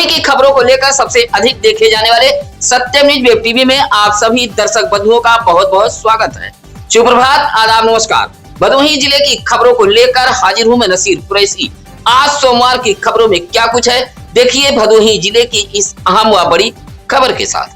की खबरों को लेकर सबसे अधिक देखे जाने वाले सत्यम न्यूज वेब टीवी में आप सभी दर्शक बंधुओं का बहुत बहुत स्वागत है। सुप्रभात, आदाब, नमस्कार। भदोही जिले की खबरों को लेकर हाजिर हूं मैं नसीर कुरैशी। आज सोमवार की खबरों में क्या कुछ है, देखिए भदोही जिले की इस अहम व बड़ी खबर के साथ।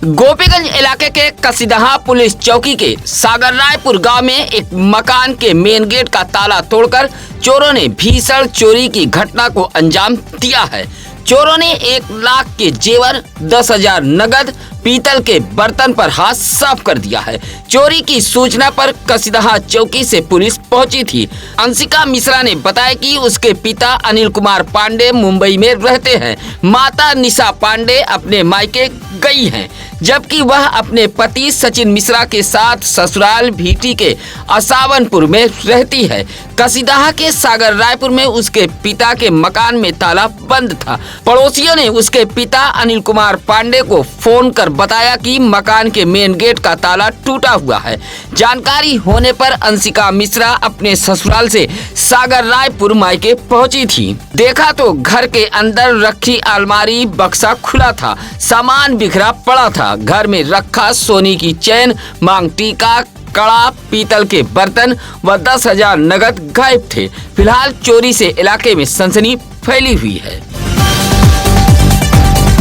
गोपीगंज इलाके के कसीदहा पुलिस चौकी के सागर रायपुर गांव में एक मकान के मेन गेट का ताला तोड़कर चोरों ने भीषण चोरी की घटना को अंजाम दिया है। चोरों ने 1 लाख के जेवर, 10,000 नगद, पीतल के बर्तन पर हाथ साफ कर दिया है। चोरी की सूचना पर कसीदहा चौकी से पुलिस पहुंची थी। अंशिका मिश्रा ने बताया कि उसके पिता अनिल कुमार पांडे मुंबई में रहते हैं। माता निशा पांडे अपने मायके गई हैं, जबकि वह अपने पति सचिन मिश्रा के साथ ससुराल भीटी के असावनपुर में रहती है। कसीदहा के सागर रायपुर में उसके पिता के मकान में ताला बंद था। पड़ोसियों ने उसके पिता अनिल कुमार पांडे को फोन कर बताया कि मकान के मेन गेट का ताला टूटा हुआ है। जानकारी होने पर अंशिका मिश्रा अपने ससुराल से सागर रायपुर मायके पहुंची थी। देखा तो घर के अंदर रखी अलमारी बक्सा खुला था, सामान बिखरा पड़ा था। घर में रखा सोने की चैन, मांग टीका, कड़ा, पीतल के बर्तन व 10,000 नगद गायब थे। फिलहाल चोरी से इलाके में सनसनी फैली हुई है।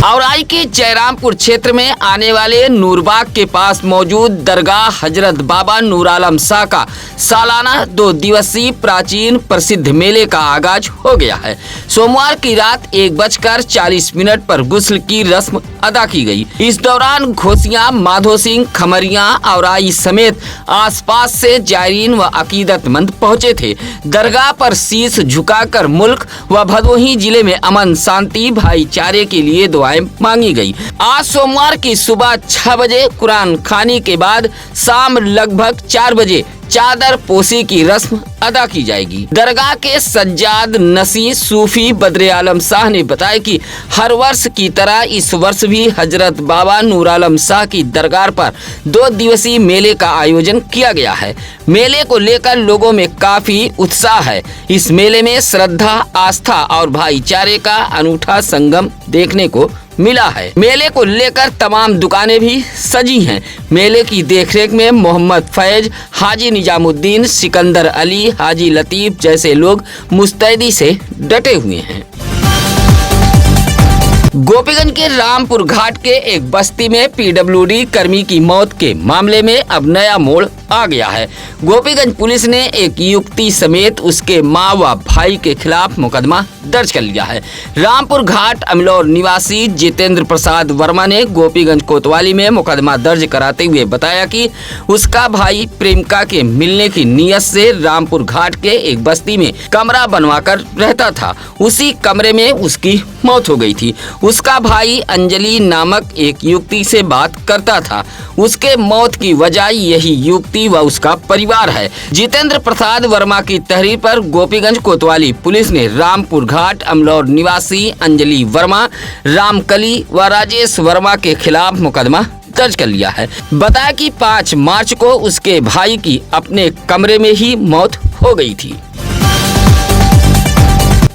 औराई के जयरामपुर क्षेत्र में आने वाले नूरबाग के पास मौजूद दरगाह हजरत बाबा नूर आलम शाह का सालाना 2 दिवसीय प्राचीन प्रसिद्ध मेले का आगाज हो गया है। सोमवार की रात 1:40 पर गुस्ल की रस्म अदा की गई। इस दौरान घोसियां, माधो सिंह, खमरिया, औराई समेत आसपास से जायरीन व अकीदतमंद पहुंचे थे। दरगाह पर शीश झुकाकर मुल्क व भदोही जिले में अमन, शांति, भाईचारे के लिए दुआएं मांगी गई। आज सोमवार की सुबह 6 बजे कुरान खानी के बाद शाम लगभग 4 बजे चादर पोशी की रस्म अदा की जाएगी। दरगाह के सज्जाद नसी सूफी बद्रे आलम शाह ने बताया कि हर वर्ष की तरह इस वर्ष भी हजरत बाबा नूर आलम शाह की दरगाह पर 2 दिवसीय मेले का आयोजन किया गया है। मेले को लेकर लोगों में काफी उत्साह है। इस मेले में श्रद्धा, आस्था और भाईचारे का अनूठा संगम देखने को मिला है। मेले को लेकर तमाम दुकानें भी सजी हैं। मेले की देखरेख में मोहम्मद फैज, हाजी निजामुद्दीन, सिकंदर अली, हाजी लतीफ जैसे लोग मुस्तैदी से डटे हुए हैं। गोपीगंज के रामपुर घाट के एक बस्ती में पीडब्ल्यूडी कर्मी की मौत के मामले में अब नया मोड़ आ गया है। गोपीगंज पुलिस ने एक युवती समेत उसके मां व भाई के खिलाफ मुकदमा दर्ज कर लिया है। रामपुर घाट अमलौर निवासी जितेंद्र प्रसाद वर्मा ने गोपीगंज कोतवाली में मुकदमा दर्ज कराते हुए बताया कि उसका भाई प्रेमिका के मिलने की नीयत से रामपुर घाट के एक बस्ती में कमरा बनवाकर रहता था। उसी कमरे में उसकी मौत हो गई थी। उसका भाई अंजलि नामक एक युवती से बात करता था। उसके मौत की वजह यही युवती व उसका परिवार है। जितेंद्र प्रसाद वर्मा की तहरीर पर गोपीगंज कोतवाली पुलिस ने रामपुर घाट अमलौर निवासी अंजलि वर्मा, रामकली व राजेश वर्मा के खिलाफ मुकदमा दर्ज कर लिया है। बताया कि 5 मार्च को उसके भाई की अपने कमरे में ही मौत हो गई थी।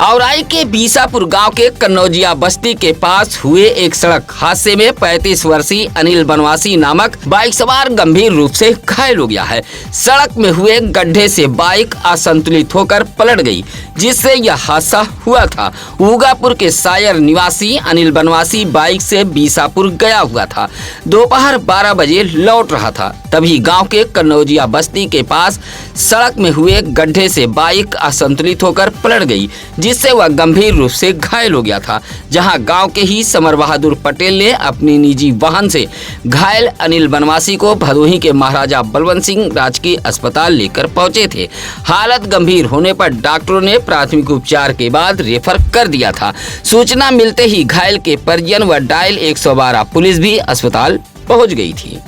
औराई के बीसापुर गांव के कन्नौजिया बस्ती के पास हुए एक सड़क हादसे में 35 वर्षीय अनिल बनवासी नामक बाइक सवार गंभीर रूप से घायल हो गया है। सड़क में हुए गड्ढे से बाइक असंतुलित होकर पलट गई, जिससे यह हादसा हुआ था। ऊगापुर के सायर निवासी अनिल बनवासी बाइक से बीसापुर गया हुआ था। दोपहर 12 बजे लौट रहा था, तभी गाँव के कन्नौजिया बस्ती के पास सड़क में हुए गड्ढे से बाइक असंतुलित होकर पलट गई, जिससे वह गंभीर रूप से घायल हो गया था। जहां गांव के ही समर बहादुर पटेल ने अपनी निजी वाहन से घायल अनिल बनवासी को भदोही के महाराजा बलवंत सिंह राजकीय अस्पताल लेकर पहुंचे थे। हालत गंभीर होने पर डॉक्टरों ने प्राथमिक उपचार के बाद रेफर कर दिया था। सूचना मिलते ही घायल के परिजन व डायल 112 पुलिस भी अस्पताल पहुँच गई थी।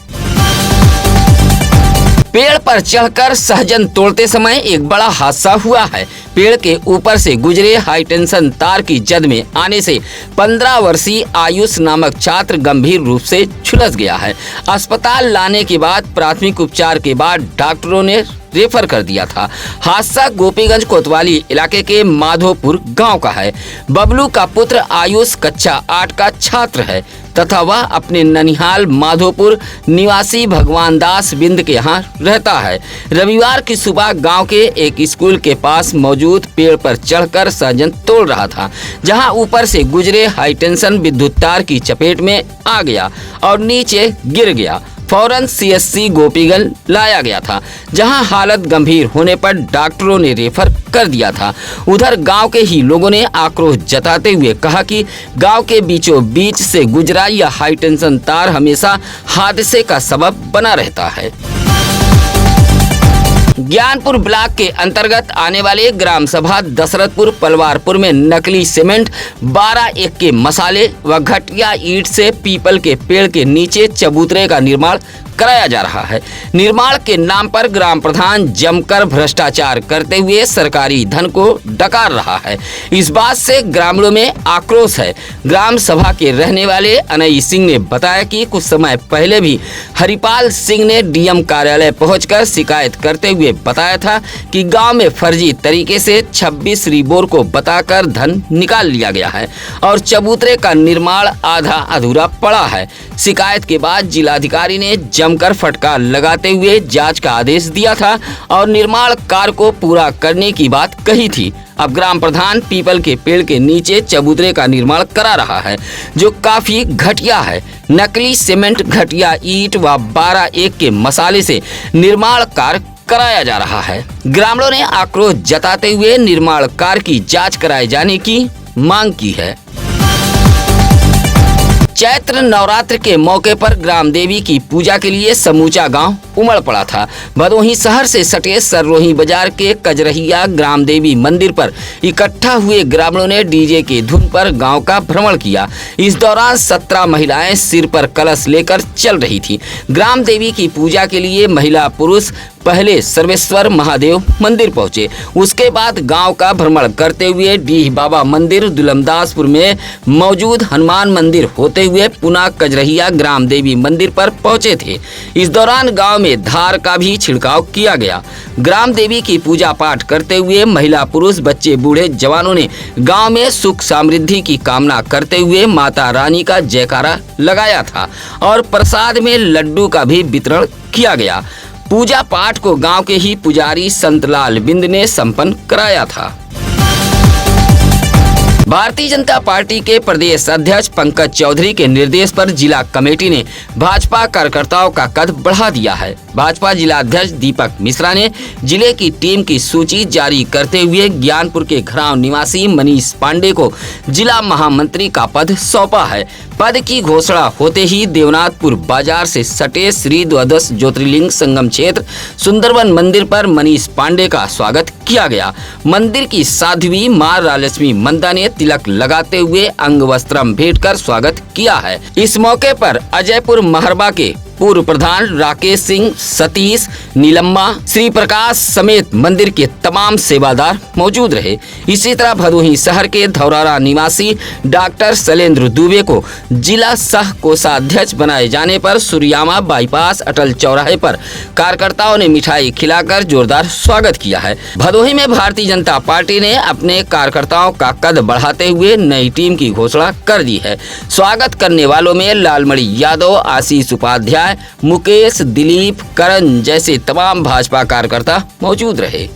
पेड़ पर चढ़कर सहजन तोड़ते समय एक बड़ा हादसा हुआ है। पेड़ के ऊपर से गुजरे हाई टेंशन तार की जद में आने से 15 वर्षीय आयुष नामक छात्र गंभीर रूप से झुलस गया है। अस्पताल लाने के बाद प्राथमिक उपचार के बाद डॉक्टरों ने रेफर कर दिया था। हादसा गोपीगंज कोतवाली इलाके के माधोपुर गांव का है। बबलू का पुत्र आयुष कक्षा 8 का छात्र है तथा वह अपने ननिहाल माधोपुर निवासी भगवान दास बिंद के यहाँ रहता है। रविवार की सुबह गांव के एक स्कूल के पास मौजूद पेड़ पर चढ़कर सहजन तोड़ रहा था, जहां ऊपर से गुजरे हाई टेंशन विद्युत तार की चपेट में आ गया और नीचे गिर गया। फौरन CSC गोपीगंज लाया गया था, जहां हालत गंभीर होने पर डॉक्टरों ने रेफर कर दिया था। उधर गांव के ही लोगों ने आक्रोश जताते हुए कहा कि गांव के बीचों बीच से गुजरा यह हाई टेंशन तार हमेशा हादसे का सबब बना रहता है। ज्ञानपुर ब्लॉक के अंतर्गत आने वाले ग्राम सभा दशरथपुर पलवारपुर में नकली सीमेंट 12 के मसाले व घटिया ईंट से पीपल के पेड़ के नीचे चबूतरे का निर्माण कराया जा रहा है। निर्माण के नाम पर ग्राम प्रधान जमकर भ्रष्टाचार करते हुए सरकारी धन को डकार रहा है। इस बात से ग्रामीणों में आक्रोश है। ग्राम सभा के रहने वाले अनई सिंह ने बताया कि कुछ समय पहले भी हरिपाल सिंह ने DM कार्यालय पहुंचकर शिकायत करते हुए बताया था कि गांव में फर्जी तरीके से 26 रिबोर को बताकर धन निकाल लिया गया है और चबूतरे का निर्माण आधा अधूरा पड़ा है। शिकायत के बाद जिलाधिकारी ने जमकर फटकार लगाते हुए जांच का आदेश दिया था और निर्माण कार्य को पूरा करने की बात कही थी। अब ग्राम प्रधान पीपल के पेड़ के नीचे चबूतरे का निर्माण करा रहा है, जो काफी घटिया है। नकली सीमेंट, घटिया ईंट व 12 के मसाले से निर्माण कार्य कराया जा रहा है। ग्रामीणों ने आक्रोश जताते हुए निर्माण कार्य की जांच कराए जाने की मांग की है। चैत्र नवरात्र के मौके पर ग्राम देवी की पूजा के लिए समूचा गांव उमड़ पड़ा था। भदोही शहर से सटे सररोही बाजार के कजरहिया ग्राम देवी मंदिर पर इकट्ठा हुए ग्रामीणों ने डीजे की धुन पर गांव का भ्रमण किया। इस दौरान 17 महिलाएं सिर पर कलश लेकर चल रही थी। ग्राम देवी की पूजा के लिए महिला पुरुष पहले सर्वेश्वर महादेव मंदिर पहुंचे, उसके बाद गांव का भ्रमण करते हुए डीह बाबा मंदिर, दुलमदासपुर में मौजूद हनुमान मंदिर होते हुए पुनः कजरहिया ग्राम देवी मंदिर पर पहुंचे थे। इस दौरान गांव में धार का भी छिड़काव किया गया। ग्राम देवी की पूजा पाठ करते हुए महिला पुरुष बच्चे बूढ़े जवानों ने गांव में सुख समृद्धि की कामना करते हुए माता रानी का जयकारा लगाया था और प्रसाद में लड्डू का भी वितरण किया गया। पूजा पाठ को गांव के ही पुजारी संतलाल बिंद ने संपन्न कराया था। भारतीय जनता पार्टी के प्रदेश अध्यक्ष पंकज चौधरी के निर्देश पर जिला कमेटी ने भाजपा कार्यकर्ताओं का कद बढ़ा दिया है। भाजपा जिला अध्यक्ष दीपक मिश्रा ने जिले की टीम की सूची जारी करते हुए ज्ञानपुर के घराव निवासी मनीष पांडे को जिला महामंत्री का पद सौंपा है। पद की घोषणा होते ही देवनाथपुर बाजार से सटे श्री द्वादश ज्योतिर्लिंग संगम क्षेत्र सुंदरवन मंदिर पर मनीष पांडे का स्वागत किया गया। मंदिर की साध्वी मां राजलक्ष्मी मंदा ने तिलक लगाते हुए अंग वस्त्रम भेंट कर स्वागत किया है। इस मौके पर अजयपुर महरबा के पूर्व प्रधान राकेश सिंह, सतीश, नीलम्मा, श्री प्रकाश समेत मंदिर के तमाम सेवादार मौजूद रहे। इसी तरह भदोही शहर के धौरारा निवासी डॉक्टर शैलेंद्र दुबे को जिला सह कोषाध्यक्ष बनाए जाने पर सूर्यामा बाईपास अटल चौराहे पर कार्यकर्ताओं ने मिठाई खिलाकर जोरदार स्वागत किया है। भदोही में भारतीय जनता पार्टी ने अपने कार्यकर्ताओं का कद बढ़ाते हुए नई टीम की घोषणा कर दी है। स्वागत करने वालों में लालमणि यादव, आशीष उपाध्याय, मुकेश, दिलीप, करण जैसे तमाम भाजपा कार्यकर्ता मौजूद रहे।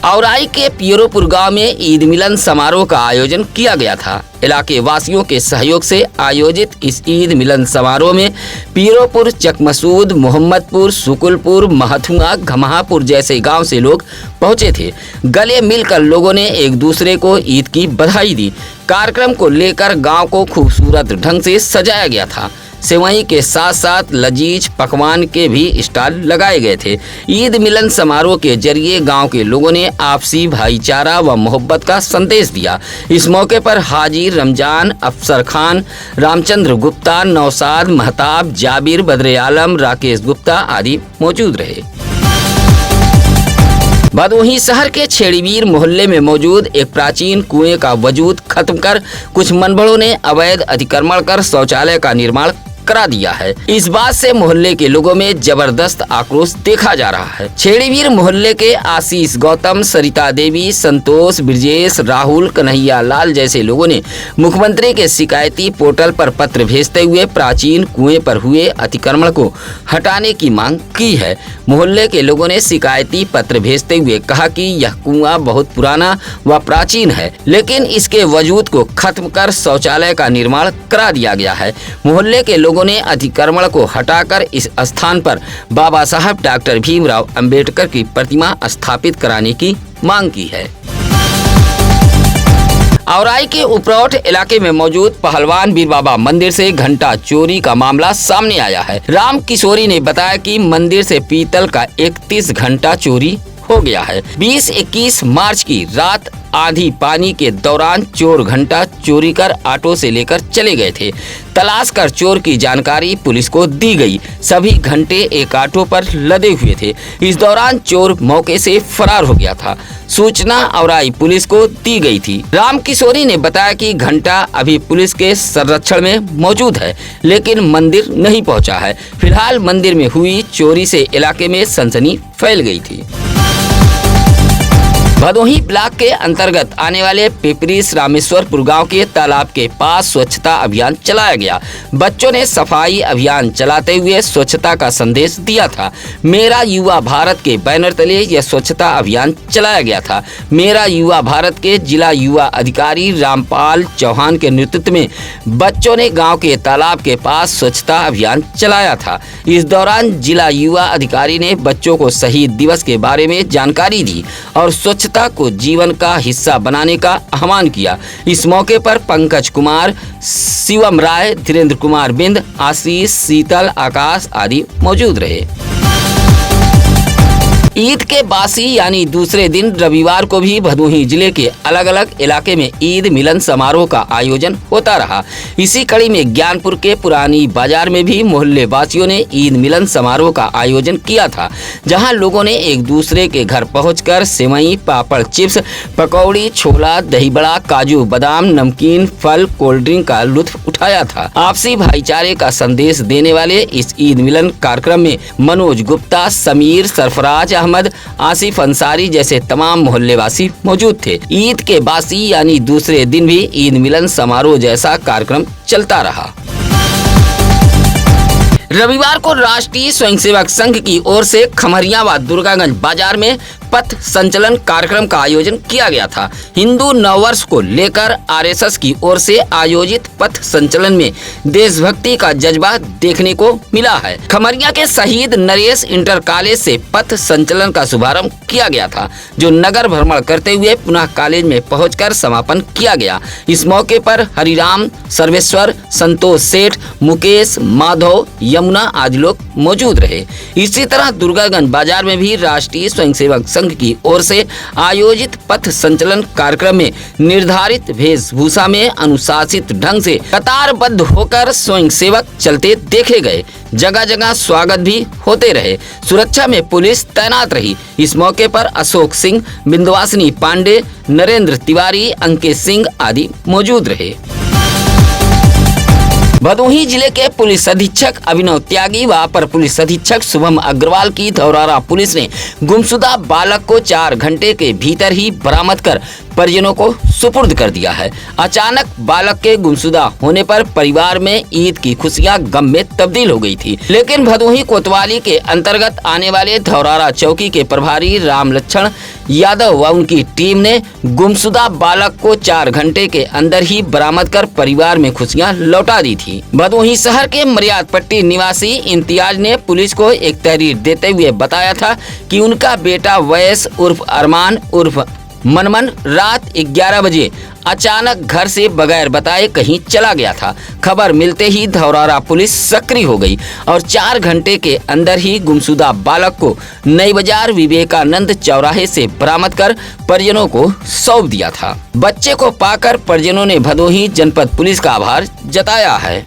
औराई के पियरोपुर गांव में ईद मिलन समारोह का आयोजन किया गया था। इलाके वासियों के सहयोग से आयोजित इस ईद मिलन समारोह में पियरोपुर, चकमसूद, मोहम्मदपुर, सुकुलपुर, महथुआ, घमापुर जैसे गांव से लोग पहुंचे थे। गले मिलकर लोगों ने एक दूसरे को ईद की बधाई दी। कार्यक्रम को लेकर गांव को खूबसूरत ढंग से सजाया गया था। सेवई के साथ साथ लजीज पकवान के भी स्टॉल लगाए गए थे। ईद मिलन समारोह के जरिए गांव के लोगों ने आपसी भाईचारा व मोहब्बत का संदेश दिया। इस मौके पर हाजी रमजान, अफसर खान, रामचंद्र गुप्ता, नौसाद महताब, जाबिर, बदरे आलम, राकेश गुप्ता आदि मौजूद रहे। भदोही शहर के छेड़ीवीर मोहल्ले में मौजूद एक प्राचीन कुएं का वजूद खत्म कर कुछ मनबड़ों ने अवैध अतिक्रमण कर शौचालय का निर्माण करा दिया है। इस बात से मोहल्ले के लोगों में जबरदस्त आक्रोश देखा जा रहा है। छेड़ीवीर मोहल्ले के आशीष, गौतम, सरिता देवी, संतोष, ब्रजेश, राहुल, कन्हैया लाल जैसे लोगों ने मुख्यमंत्री के शिकायती पोर्टल पर पत्र भेजते हुए प्राचीन कुएं पर हुए अतिक्रमण को हटाने की मांग की है। मोहल्ले के लोगों ने शिकायती पत्र भेजते हुए कहा कि यह कुआं बहुत पुराना व प्राचीन है, लेकिन इसके वजूद को खत्म कर शौचालय का निर्माण करा दिया गया है। मोहल्ले के लोगों ने अतिक्रमण को हटाकर इस स्थान पर बाबा साहब डॉक्टर भीमराव अंबेडकर की प्रतिमा स्थापित कराने की मांग की है। औराई के उपरौठ इलाके में मौजूद पहलवान वीर बाबा मंदिर से घंटा चोरी का मामला सामने आया है। राम किशोरी ने बताया कि मंदिर से पीतल का 31 घंटा चोरी हो गया है। 20-21 मार्च की रात आधी पानी के दौरान चोर घंटा चोरी कर ऑटो से लेकर चले गए थे। तलाश कर चोर की जानकारी पुलिस को दी गई। सभी घंटे एक ऑटो पर लदे हुए थे। इस दौरान चोर मौके से फरार हो गया था। सूचना औराई पुलिस को दी गई थी। राम किशोरी ने बताया कि घंटा अभी पुलिस के संरक्षण में मौजूद है, लेकिन मंदिर नहीं पहुंचा है। फिलहाल मंदिर में हुई चोरी से इलाके में सनसनी फैल गई थी। भदोही ब्लॉक के अंतर्गत आने वाले पिपरीस रामेश्वरपुर गांव के तालाब के पास स्वच्छता अभियान चलाया गया। बच्चों ने सफाई अभियान चलाते हुए स्वच्छता का संदेश दिया था। मेरा युवा भारत के बैनर तले यह स्वच्छता अभियान चलाया गया था। मेरा युवा भारत के जिला युवा अधिकारी रामपाल चौहान के नेतृत्व में बच्चों ने गाँव के तालाब के पास स्वच्छता अभियान चलाया था। इस दौरान जिला युवा अधिकारी ने बच्चों को शहीद दिवस के बारे में जानकारी दी और स्वच्छता को जीवन का हिस्सा बनाने का आह्वान किया। इस मौके पर पंकज कुमार, शिवम राय, धीरेन्द्र कुमार बिंद, आशीष, शीतल, आकाश आदि मौजूद रहे। ईद के बासी यानी दूसरे दिन रविवार को भी भदोही जिले के अलग अलग इलाके में ईद मिलन समारोह का आयोजन होता रहा। इसी कड़ी में ज्ञानपुर के पुरानी बाजार में भी मोहल्ले वासियों ने ईद मिलन समारोह का आयोजन किया था, जहां लोगों ने एक दूसरे के घर पहुंचकर सेवई, पापड़, चिप्स, पकौड़ी, छोला, दही बड़ा, काजू बादाम, नमकीन, फल, कोल्ड ड्रिंक का लुत्फ उठाया था। आपसी भाईचारे का संदेश देने वाले इस ईद मिलन कार्यक्रम में मनोज गुप्ता, समीर, सरफराज अहमद, आसिफ अंसारी जैसे तमाम मोहल्लेवासी मौजूद थे। ईद के बासी यानी दूसरे दिन भी ईद मिलन समारोह जैसा कार्यक्रम चलता रहा। रविवार को राष्ट्रीय स्वयंसेवक संघ की ओर से खमरिया व दुर्गागंज बाजार में पथ संचलन कार्यक्रम का आयोजन किया गया था। हिंदू नववर्ष को लेकर आरएसएस की ओर से आयोजित पथ संचलन में देशभक्ति का जज्बा देखने को मिला है। खमरिया के शहीद नरेश इंटर कॉलेज से पथ संचलन का शुभारंभ किया गया था, जो नगर भ्रमण करते हुए पुनः कॉलेज में पहुंचकर समापन किया गया। इस मौके पर हरिराम, सर्वेश्वर, संतोष सेठ, मुकेश, माधव, यमुना आदि लोग मौजूद रहे। इसी तरह दुर्गागंज बाजार में भी राष्ट्रीय स्वयंसेवक संघ की ओर से आयोजित पथ संचलन कार्यक्रम में निर्धारित वेशभूषा में अनुशासित ढंग से कतारबद्ध होकर स्वयंसेवक चलते देखे गए। जगह जगह स्वागत भी होते रहे। सुरक्षा में पुलिस तैनात रही। इस मौके पर अशोक सिंह, बिंदवासिनी पांडे, नरेंद्र तिवारी, अंकित सिंह आदि मौजूद रहे। भदोही जिले के पुलिस अधीक्षक अभिनव त्यागी व अपर पुलिस अधीक्षक शुभम अग्रवाल की धौरारा पुलिस ने गुमशुदा बालक को 4 घंटे के भीतर ही बरामद कर परिजनों को सुपुर्द कर दिया है। अचानक बालक के गुमशुदा होने पर परिवार में ईद की खुशियां गम में तब्दील हो गई थी, लेकिन भदोही कोतवाली के अंतर्गत आने वाले धौरारा चौकी के प्रभारी राम लक्ष्मण यादव व उनकी टीम ने गुमशुदा बालक को 4 घंटे के अंदर ही बरामद कर परिवार में खुशियां लौटा दी थी। भदोही शहर के मर्याद पट्टी निवासी इम्तियाज ने पुलिस को एक तहरीर देते हुए बताया था कि उनका बेटा वैस उर्फ अरमान उर्फ मनमन रात 11 बजे अचानक घर से बगैर बताए कहीं चला गया था। खबर मिलते ही धौरारा पुलिस सक्रिय हो गई और 4 घंटे के अंदर ही गुमशुदा बालक को नई बाजार विवेकानंद चौराहे से बरामद कर परिजनों को सौंप दिया था। बच्चे को पाकर परिजनों ने भदोही जनपद पुलिस का आभार जताया है।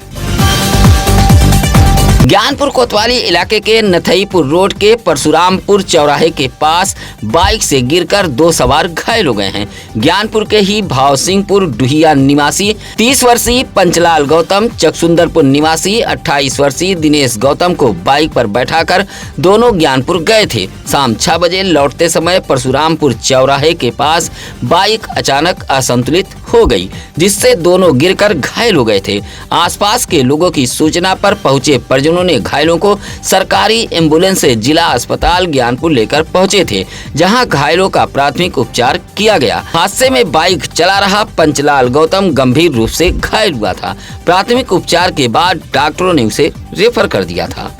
ज्ञानपुर कोतवाली इलाके के नथईपुर रोड के परशुरामपुर चौराहे के पास बाइक से गिरकर 2 सवार घायल हो गए हैं। ज्ञानपुर के ही भावसिंहपुर डुहिया निवासी 30 वर्षीय पंचलाल गौतम, चकसुंदरपुर निवासी 28 वर्षीय दिनेश गौतम को बाइक पर बैठाकर दोनों ज्ञानपुर गए थे। शाम 6 बजे लौटते समय परशुरामपुर चौराहे के पास बाइक अचानक असंतुलित हो गई, जिससे दोनों गिरकर घायल हो गए थे। आसपास के लोगों की सूचना पर पहुंचे परिजनों ने घायलों को सरकारी एम्बुलेंस से जिला अस्पताल ज्ञानपुर लेकर पहुंचे थे, जहां घायलों का प्राथमिक उपचार किया गया। हादसे में बाइक चला रहा पंचलाल गौतम गंभीर रूप से घायल हुआ था। प्राथमिक उपचार के बाद डॉक्टरों ने उसे रेफर कर दिया था।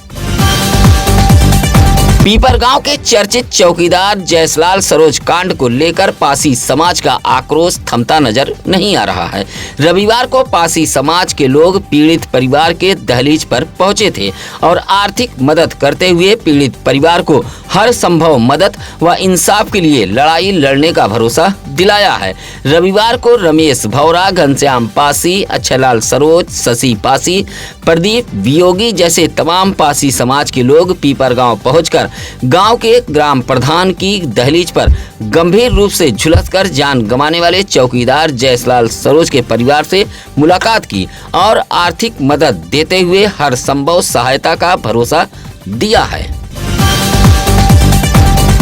पीपरगांव के चर्चित चौकीदार जयसलाल सरोज कांड को लेकर पासी समाज का आक्रोश थमता नजर नहीं आ रहा है। रविवार को पासी समाज के लोग पीड़ित परिवार के दहलीज पर पहुंचे थे और आर्थिक मदद करते हुए पीड़ित परिवार को हर संभव मदद व इंसाफ के लिए लड़ाई लड़ने का भरोसा दिलाया है। रविवार को रमेश भौरा, घनश्याम पासी, अच्छलाल सरोज, शशि पासी, प्रदीप वियोगी जैसे तमाम पासी समाज के लोग पीपरगांव पहुंचकर गांव के ग्राम प्रधान की दहलीज पर गंभीर रूप से झुलसकर जान गंवाने वाले चौकीदार जयसलाल सरोज के परिवार से मुलाकात की और आर्थिक मदद देते हुए हर संभव सहायता का भरोसा दिया है।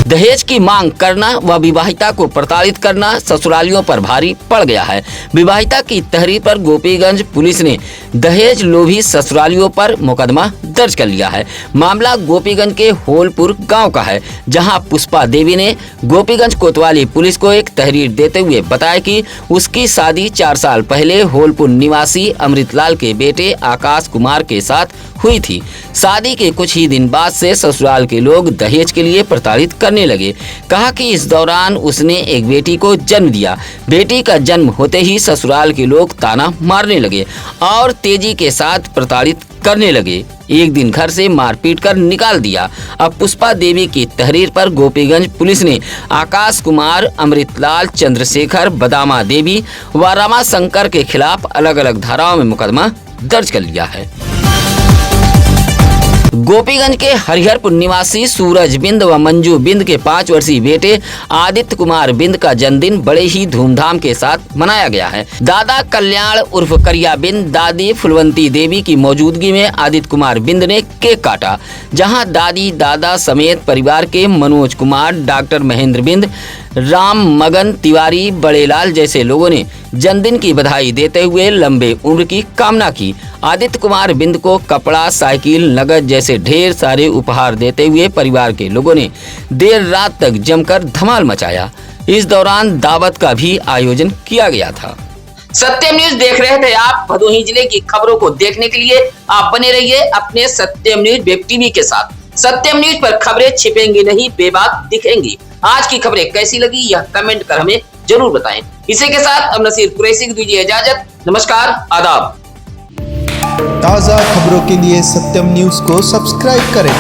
दहेज की मांग करना व विवाहिता को प्रताड़ित करना ससुरालियों पर भारी पड़ गया है। विवाहिता की तहरीर पर गोपीगंज पुलिस ने दहेज लोभी ससुरालियों पर मुकदमा दर्ज कर लिया है। मामला गोपीगंज के होलपुर गांव का है, जहां पुष्पा देवी ने गोपीगंज कोतवाली पुलिस को एक तहरीर देते हुए बताया कि उसकी शादी 4 साल पहले होलपुर निवासी अमृतलाल के बेटे आकाश कुमार के साथ हुई थी। शादी के कुछ ही दिन बाद से ससुराल के लोग दहेज के लिए प्रताड़ित करने लगे। कहा कि इस दौरान उसने एक बेटी को जन्म दिया। बेटी का जन्म होते ही ससुराल के लोग ताना मारने लगे और तेजी के साथ प्रताड़ित करने लगे। एक दिन घर से मारपीट कर निकाल दिया। अब पुष्पा देवी की तहरीर पर गोपीगंज पुलिस ने आकाश कुमार, अमृतलाल, चंद्रशेखर, बदामा देवी व रमा शंकर के खिलाफ अलग अलग धाराओं में मुकदमा दर्ज कर लिया है। गोपीगंज के हरिहरपुर निवासी सूरज बिंद व मंजू बिंद के 5 वर्षीय बेटे आदित्य कुमार बिंद का जन्मदिन बड़े ही धूमधाम के साथ मनाया गया है। दादा कल्याण उर्फ करिया बिंद, दादी फुलवंती देवी की मौजूदगी में आदित्य कुमार बिंद ने केक काटा, जहां दादी दादा समेत परिवार के मनोज कुमार, डॉक्टर महेंद्र बिंद, राम मगन तिवारी, बड़ेलाल जैसे लोगों ने जन्मदिन की बधाई देते हुए लंबे उम्र की कामना की। आदित्य कुमार बिंद को कपड़ा, साइकिल, नगद जैसे ढेर सारे उपहार देते हुए परिवार के लोगों ने देर रात तक जमकर धमाल मचाया। इस दौरान दावत का भी आयोजन किया गया था। सत्यम न्यूज देख रहे थे आप। भदोही जिले की खबरों को देखने के लिए आप बने रहिए अपने सत्यम न्यूज वेब टीवी के साथ। सत्यम न्यूज पर खबरें छिपेंगी नहीं, बेबाक दिखेंगी। आज की खबरें कैसी लगी यह कमेंट कर हमें जरूर बताएं। इसी के साथ अब नसीर कुरैशी को दीजिए इजाजत। नमस्कार, आदाब। ताज़ा खबरों के लिए सत्यम न्यूज को सब्सक्राइब करें।